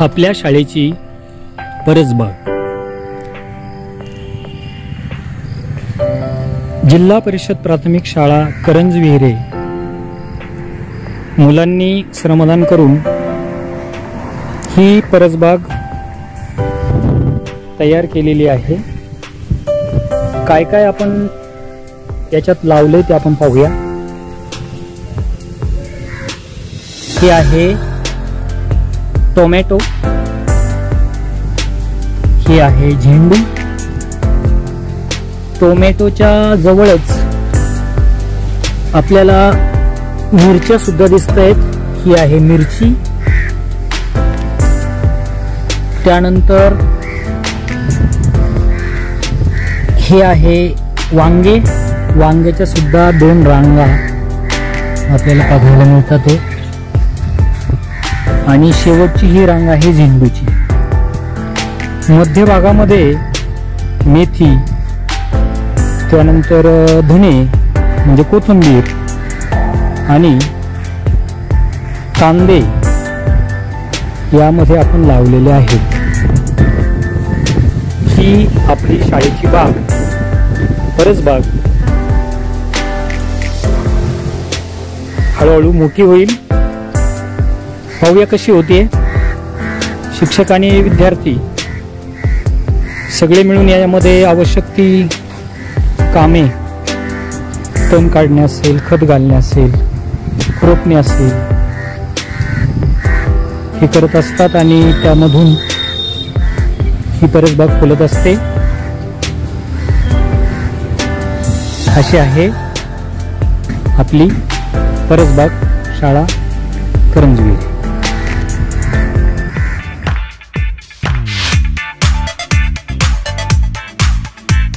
आपल्या शाळेची परसबाग। जिल्हा परिषद प्राथमिक शाळा करंजविहिरे मुलांनी श्रमदान करून ही परसबाग तयार केलेली आहे। काय काय आपण याच्यात लावले ते आपण पाहूया। हे आहे टोमॅटो, हे आहे झेंडू। टोमॅटोच्या जवळच आपल्याला मिरच्या सुद्धा दिसत आहेत। ही आहे मिरची, त्यानंतर हे आहे वांगे। वांग्याच्या सुद्धा 2 रांगा आपल्याला पाहायला मिळतात। आणि शेवटची ही रांग आहे झेंडूची। मध्यभागामध्ये मेथी, त्यानंतर धने म्हणजे कोथिंबीर आणि कांदे यामध्ये आपण लावलेले आहेत। ही आपली शाळेची बाग, परसबाग हळूहळू मोठी होईल। पाहूया कशी होते। शिक्षक आणि विद्यार्थी सगळे मिळून यामध्ये आवश्यक ती कामे, तण काढणे असेल, खत घालणे असेल, खुरपणे असेल, हे करत असतात आणि त्यामधून ही परसबाग फुलत असते। अशी आहे आपली परसबाग शाळा करंजविहिरे।